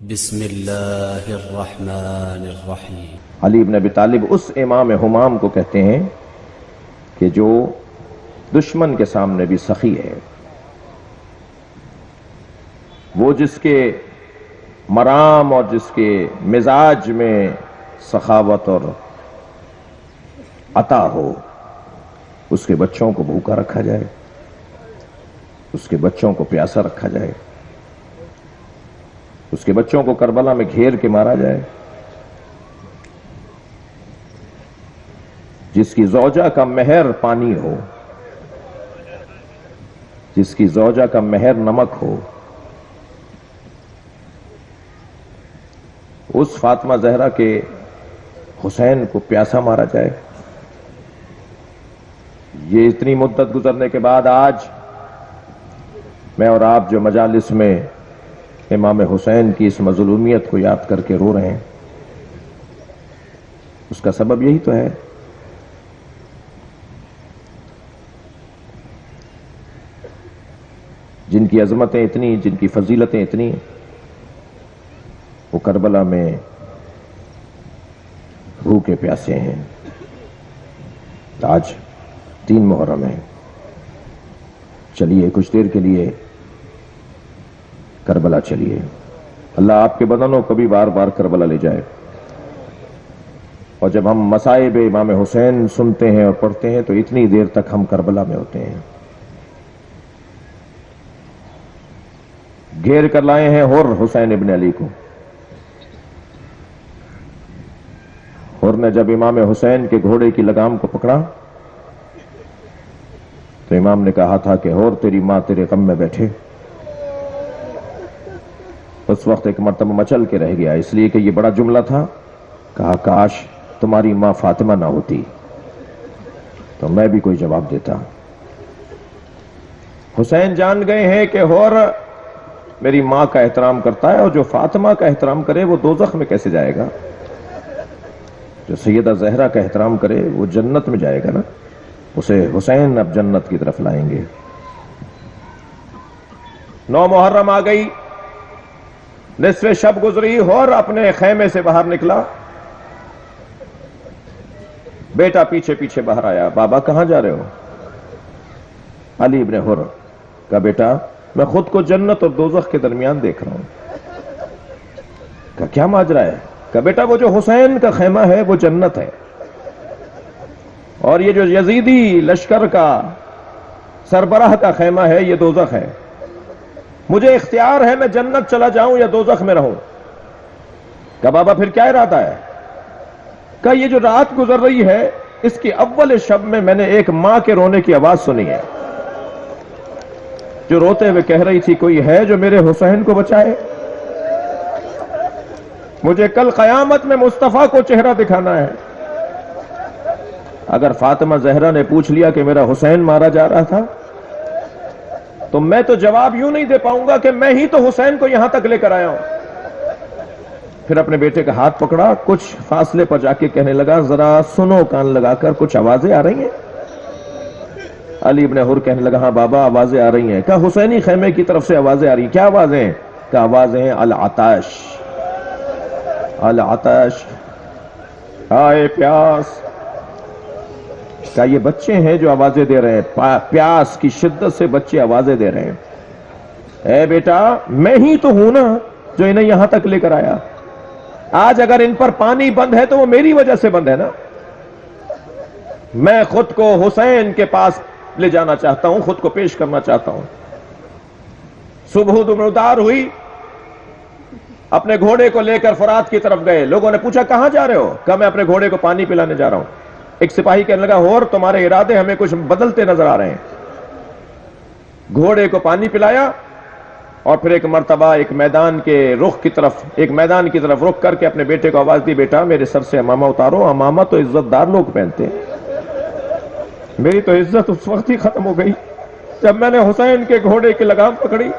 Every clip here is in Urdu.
بسم اللہ الرحمن الرحیم۔ علی بن ابی طالب اس امام ہمام کو کہتے ہیں کہ جو دشمن کے سامنے بھی سخی ہے، وہ جس کے مرام اور جس کے مزاج میں سخاوت اور عطا ہو، اس کے بچوں کو بھوکا رکھا جائے، اس کے بچوں کو پیاسا رکھا جائے، اس کے بچوں کو کربلا میں گھیر کے مارا جائے، جس کی زوجہ کا مہر پانی ہو، جس کی زوجہ کا مہر نمک ہو، اس فاطمہ زہرا کے حسین کو پیاسا مارا جائے۔ یہ اتنی مدت گزرنے کے بعد آج میں اور آپ جو مجالس میں امام حسین کی اس مظلومیت کو یاد کر کے رو رہے ہیں، اس کا سبب یہی تو ہے۔ جن کی عظمتیں اتنی، جن کی فضیلتیں اتنی، وہ کربلا میں بھوکے پیاسے ہیں۔ آج 3 محرم ہے، چلیے کچھ دیر کے لیے کربلا چلیے۔ اللہ آپ کے بدنوں کو بھی بار بار کربلا لے جائے۔ اور جب ہم مصائب امام حسین سنتے ہیں اور پڑھتے ہیں تو اتنی دیر تک ہم کربلا میں ہوتے ہیں۔ گھیر کر لائے ہیں حر حسین ابن علی کو۔ حر نے جب امام حسین کے گھوڑے کی لگام کو پکڑا تو امام نے کہا تھا کہ حر تیری ماں تیرے غم میں بیٹھے۔ اس وقت ایک مرتبہ مچل کے رہ گیا، اس لیے کہ یہ بڑا جملہ تھا۔ کہا کاش تمہاری ماں فاطمہ نہ ہوتی تو میں بھی کوئی جواب دیتا۔ حسین جان گئے ہیں کہ حر میری ماں کا احترام کرتا ہے، اور جو فاطمہ کا احترام کرے وہ دوزخ میں کیسے جائے گا؟ جو سیدہ زہرا کا احترام کرے وہ جنت میں جائے گا نا۔ اسے حسین اب جنت کی طرف لائیں گے۔ 9 محرم آ گئی، نصف شب گزری، حر اپنے خیمے سے باہر نکلا۔ بیٹا پیچھے پیچھے باہر آیا۔ بابا کہاں جا رہے ہو؟ علی ابن حر کا بیٹا میں خود کو جنت اور دوزخ کے درمیان دیکھ رہا ہوں۔ کہا کیا ماجرا ہے؟ کہا بیٹا وہ جو حسین کا خیمہ ہے وہ جنت ہے، اور یہ جو یزیدی لشکر کا سربراہ کا خیمہ ہے یہ دوزخ ہے۔ مجھے اختیار ہے میں جنت چلا جاؤں یا دوزخ میں رہوں۔ کہا بابا پھر کیا ارادہ ہے؟ کہا یہ جو رات گزر رہی ہے اس کی اول شب میں نے ایک ماں کے رونے کی آواز سنی ہے، جو روتے ہوئے کہہ رہی تھی کوئی ہے جو میرے حسین کو بچائے؟ مجھے کل قیامت میں مصطفیٰ کو چہرہ دکھانا ہے۔ اگر فاطمہ زہرا نے پوچھ لیا کہ میرا حسین مارا جا رہا تھا تو میں تو جواب یوں نہیں دے پاؤں گا کہ میں ہی تو حسین کو یہاں تک لے کر آیا ہوں۔ پھر اپنے بیٹے کا ہاتھ پکڑا، کچھ فاصلے پر جا کے کہنے لگا ذرا سنو کان لگا کر، کچھ آوازیں آ رہی ہیں؟ علی ابن حر کہنے لگا ہاں بابا آوازیں آ رہی ہیں۔ کہا حسینی خیمے کی طرف سے آوازیں آ رہی ہیں، کیا آوازیں؟ کہا آوازیں ہیں العطش، العطش، آئے پیاس۔ کہا یہ بچے ہیں جو آوازیں دے رہے ہیں، پیاس کی شدت سے بچے آوازیں دے رہے ہیں۔ اے بیٹا میں ہی تو ہوں نا جو انہیں یہاں تک لے کر آیا۔ آج اگر ان پر پانی بند ہے تو وہ میری وجہ سے بند ہے نا۔ میں خود کو حسین کے پاس لے جانا چاہتا ہوں، خود کو پیش کرنا چاہتا ہوں۔ صبح دمدار ہوئی، اپنے گھوڑے کو لے کر فرات کی طرف گئے۔ لوگوں نے پوچھا کہاں جا رہے ہو؟ کہا میں اپنے گھوڑے کو پانی پلانے جا رہا ہوں۔ ایک سپاہی کہنے لگا حر تمہارے ارادے ہمیں کچھ بدلتے نظر آ رہے ہیں۔ گھوڑے کو پانی پلایا اور پھر ایک مرتبہ ایک میدان کی طرف رخ کر کے اپنے بیٹے کو آواز دی بیٹا میرے سر سے امامہ اتارو، امامہ تو عزت دار لوگ پہنتے ہیں، میری تو عزت اس وقت ہی ختم ہو گئی جب میں نے حسین کے گھوڑے کی لگام پکڑی۔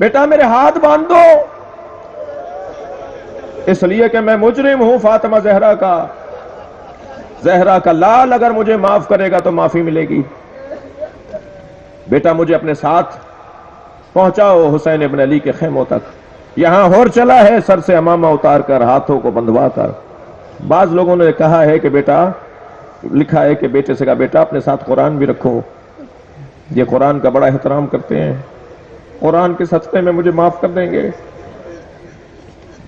بیٹا میرے ہاتھ باندھ دو، اس لیے کہ میں مجرم ہوں فاطمہ زہرا کا لال اگر مجھے معاف کرے گا تو معافی ملے گی۔ بیٹا مجھے اپنے ساتھ پہنچاؤ حسین ابن علی کے خیموں تک۔ یہاں ہور چلا ہے سر سے امامہ اتار کر ہاتھوں کو بندھوا کر. بعض لوگوں نے کہا ہے کہ بیٹا، لکھا ہے کہ بیٹے سے کہا بیٹا اپنے ساتھ قرآن بھی رکھو، یہ قرآن کا بڑا احترام کرتے ہیں، قرآن کے صدقے میں مجھے معاف کر دیں گے.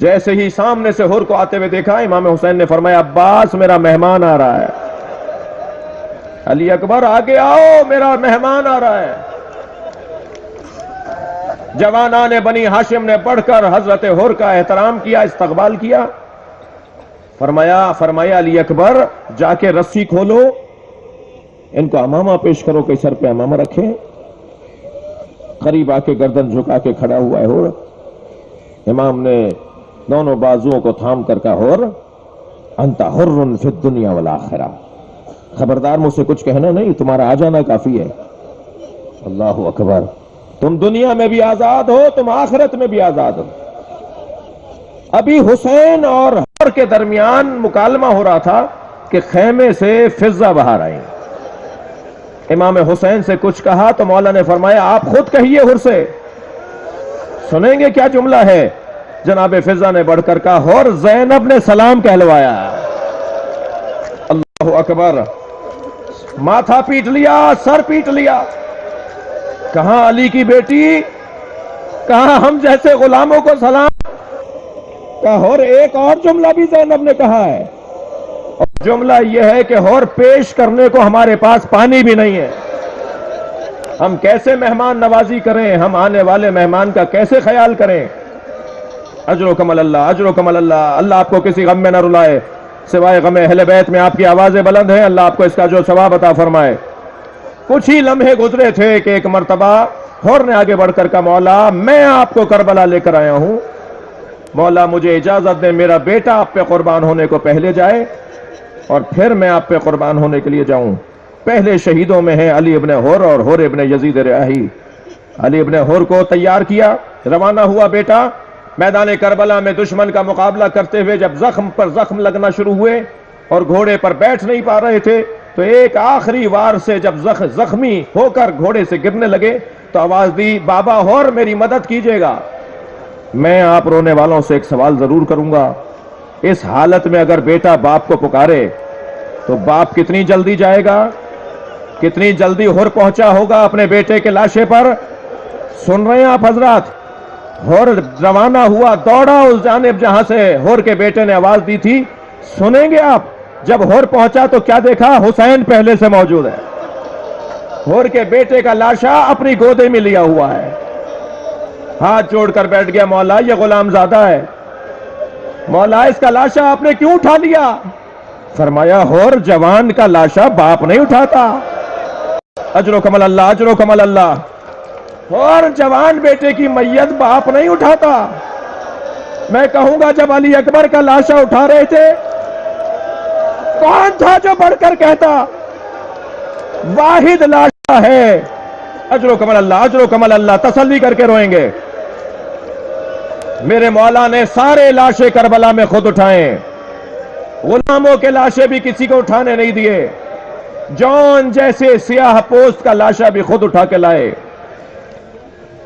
جیسے ہی سامنے سے ہور کو آتے ہوئے دیکھا، امام حسین نے فرمایا عباس میرا مہمان آ رہا ہے. علی اکبر آگے آؤ میرا مہمان آ رہا ہے. جوانان بنی ہاشم نے بڑھ کر حضرت ہور کا احترام کیا، استقبال کیا. فرمایا علی اکبر جا کے رسی کھولو، ان کو امامہ پیش کرو کہ سر پہ امامہ رکھیں. قریب آ کے گردن جھکا کے کھڑا ہوا ہے ہور. امام نے دونوں بازوؤں کو تھام کر کہا ہور انت حر فی الدنیا والآخرہ، خبردار مجھ سے کچھ کہنا نہیں، تمہارا آ جانا کافی ہے. اللہ اکبر، تم دنیا میں بھی آزاد ہو، تم آخرت میں بھی آزاد ہو. ابھی حسین اور ہور کے درمیان مکالمہ ہو رہا تھا کہ خیمے سے فضہ باہر آئی. امام حسین سے کچھ کہا تو مولا نے فرمایا آپ خود کہیے ہور سے. سنیں گے کیا جملہ ہے؟ جناب فضہ نے بڑھ کر کہا ہور زینب نے سلام کہلوایا. اللہ اکبر، ماتھا پیٹ لیا، سر پیٹ لیا. کہاں علی کی بیٹی، کہاں ہم جیسے غلاموں کو سلام. کہا ہور ایک اور جملہ بھی زینب نے کہا ہے، اور جملہ یہ ہے کہ ہور پیش کرنے کو ہمارے پاس پانی بھی نہیں ہے، ہم کیسے مہمان نوازی کریں، ہم آنے والے مہمان کا کیسے خیال کریں. اجرکم اللہ، اجرکم اللہ. اللہ آپ کو کسی غم میں نہ رلائے سوائے غم اہل بیت میں. آپ کی آوازیں بلند ہیں، اللہ آپ کو اس کا جو ثواب عطا فرمائے. کچھ ہی لمحے گزرے تھے کہ ایک مرتبہ ہور نے آگے بڑھ کر کہا مولا میں آپ کو کربلا لے کر آیا ہوں، مولا مجھے اجازت دیں میرا بیٹا آپ پہ قربان ہونے کو پہلے جائے اور پھر میں آپ پہ قربان ہونے کے لیے جاؤں. پہلے شہیدوں میں ہیں علی ابن ہور اور ہور ابن یزید رہی. علی ابن ہور کو تیار کیا، روانہ ہوا بیٹا. میدان کربلا میں دشمن کا مقابلہ کرتے ہوئے جب زخم پر زخم لگنا شروع ہوئے اور گھوڑے پر بیٹھ نہیں پا رہے تھے تو ایک آخری وار سے جب زخمی ہو کر گھوڑے سے گرنے لگے تو آواز دی بابا ہور میری مدد کیجیے گا. میں آپ رونے والوں سے ایک سوال ضرور کروں گا، اس حالت میں اگر بیٹا باپ کو پکارے تو باپ کتنی جلدی جائے گا، کتنی جلدی ہور پہنچا ہوگا اپنے بیٹے کے لاشے پر؟ سن رہے ہیں آپ حضرات؟ ہور روانہ ہوا، دوڑا اس جانب جہاں سے ہور کے بیٹے نے آواز دی تھی. سنیں گے آپ؟ جب ہور پہنچا تو کیا دیکھا؟ حسین پہلے سے موجود ہے، ہور کے بیٹے کا لاشا اپنی گودے میں لیا ہوا ہے. ہاتھ جوڑ کر بیٹھ گیا مولا یہ غلام زادہ ہے، مولا اس کا لاشا آپ نے کیوں اٹھا لیا؟ فرمایا ہور جوان کا لاشا باپ نہیں اٹھاتا. اجرکم اللہ، اجرکم اللہ. اور جوان بیٹے کی میت باپ نہیں اٹھاتا. میں کہوں گا جب علی اکبر کا لاشا اٹھا رہے تھے کون تھا جو بڑھ کر کہتا واحد لاشا ہے؟ اجرکم اللہ، اجرکم اللہ. تسلی کر کے روئیں گے. میرے مولا نے سارے لاشے کربلا میں خود اٹھائے، غلاموں کے لاشے بھی کسی کو اٹھانے نہیں دیے. جون جیسے سیاہ پوست کا لاشا بھی خود اٹھا کے لائے.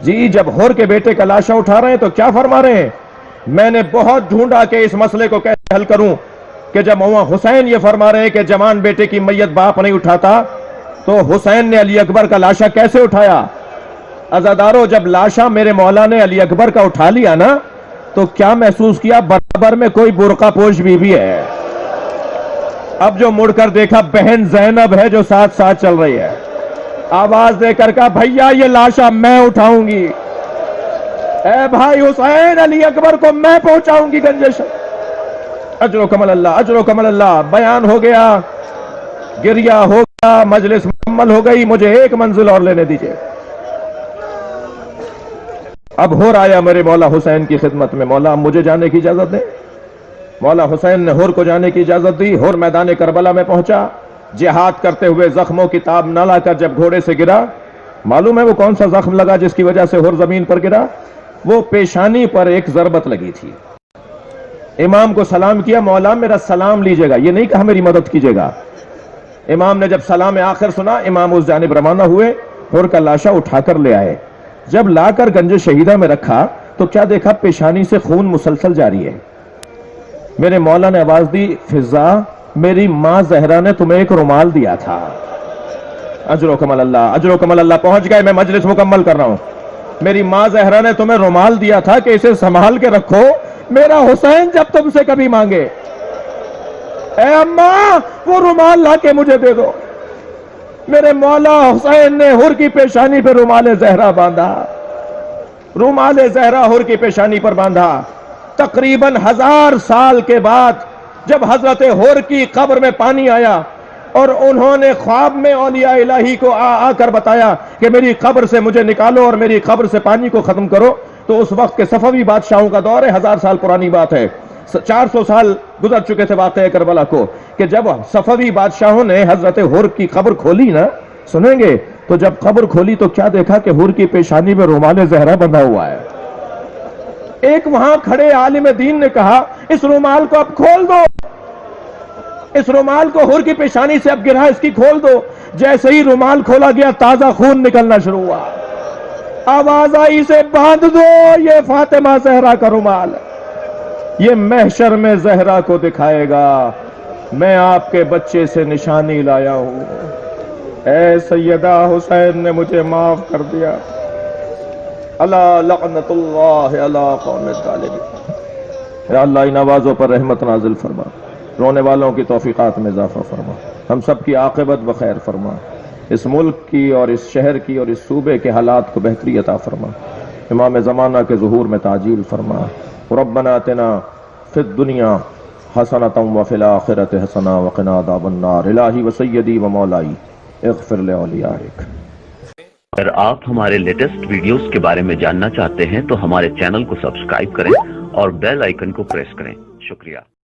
جی جب ہور کے بیٹے کا لاشا اٹھا رہے ہیں تو کیا فرما رہے ہیں؟ میں نے بہت ڈھونڈا کہ اس مسئلے کو کیسے حل کروں کہ جب وہاں حسین یہ فرما رہے ہیں کہ جوان بیٹے کی میت باپ نہیں اٹھاتا تو حسین نے علی اکبر کا لاشا کیسے اٹھایا؟ عزادارو جب لاشا میرے مولا نے علی اکبر کا اٹھا لیا نا تو کیا محسوس کیا؟ برابر میں کوئی برقع پوش بیوی ہے. اب جو مڑ کر دیکھا بہن زینب ہے جو ساتھ ساتھ چل رہی ہے. آواز دے کر کہا بھیا یہ لاشا میں اٹھاؤں گی، اے بھائی حسین علی اکبر کو میں پہنچاؤں گی گنجش. اجرکم اللہ، اجرکم اللہ. بیان ہو گیا، گریہ ہو گیا، مجلس مکمل ہو گئی. مجھے ایک منزل اور لینے دیجئے. اب ہور آیا میرے مولا حسین کی خدمت میں. مولا مجھے جانے کی اجازت دیں. مولا حسین نے ہور کو جانے کی اجازت دی. ہور میدان کربلا میں پہنچا، جہاد کرتے ہوئے زخموں کی تاب نہ لا کر جب گھوڑے سے گرا. معلوم ہے وہ کون سا زخم لگا جس کی وجہ سے ہور زمین پر گرا؟ وہ پیشانی پر ایک ضربت لگی تھی. امام کو سلام کیا، مولا میرا سلام لیجئے گا، یہ نہیں کہا میری مدد کیجئے گا. امام نے جب سلام آخر سنا امام اس جانب روانہ ہوئے، ہور کا لاشا اٹھا کر لے آئے. جب لا کر گنج شہیدہ میں رکھا تو کیا دیکھا پیشانی سے خون مسلسل جاری ہے. میرے مولا نے آواز دی فضا میری ماں زہرا نے تمہیں ایک رومال دیا تھا. اجرکم اللہ اجرکم اللہ پہنچ گئے. میں مجلس مکمل کر رہا ہوں. میری ماں زہرا نے تمہیں رومال دیا تھا کہ اسے سنبھال کے رکھو میرا حسین جب تم سے کبھی مانگے. اے اماں وہ رومال لا کے مجھے دے دو. میرے مولا حسین نے حر کی پیشانی پہ رومال زہرا باندھا. رومال زہرا حر کی پیشانی پر باندھا. تقریباً 1000 سال کے بعد جب حضرت حر کی قبر میں پانی آیا اور انہوں نے خواب میں اولیاء الہی کو آ کر بتایا کہ میری قبر سے مجھے نکالو اور میری قبر سے پانی کو ختم کرو، تو اس وقت کے صفوی بادشاہوں کا دور ہے، 1000 سال پرانی بات ہے، 400 سال گزر چکے تھے واقعہ کربلا کو، کہ جب صفوی بادشاہوں نے حضرت حر کی قبر کھولی نا، سنیں گے، تو جب قبر کھولی تو کیا دیکھا کہ حر کی پیشانی میں رومال زہرا بندھا ہوا ہے. ایک وہاں کھڑے عالم دین نے کہا اس رومال کو اب کھول دو، اس رومال کو حر کی پیشانی سے اب گرا اس کی کھول دو. جیسے ہی رومال کھولا گیا تازہ خون نکلنا شروع ہوا. آواز آئی اسے باندھ دو، یہ فاطمہ زہرا کا رومال، یہ محشر میں زہرا کو دکھائے گا میں آپ کے بچے سے نشانی لایا ہوں. اے سیدہ حسین نے مجھے معاف کر دیا. اللہ لعنت اللہ علی قوم الظالمین. یا اللہ ان آوازوں پر رحمت نازل فرما، رونے والوں کی توفیقات میں اضافہ فرما، ہم سب کی عاقبت بخیر فرما، اس ملک کی اور اس شہر کی اور اس صوبے کے حالات کو بہتری عطا فرما، امام زمانہ کے ظہور میں تعجیل فرما. ربنا آتنا فی الدنیا حسنۃ وفی الآخرۃ حسنۃ وقنا عذاب النار. الہی و سیدی و مولائی اغفر لأولیائک. اگر آپ ہمارے لیٹسٹ ویڈیوز کے بارے میں جاننا چاہتے ہیں تو ہمارے چینل کو سبسکرائب کریں اور بیل آئیکن کو پریس کریں. شکریہ.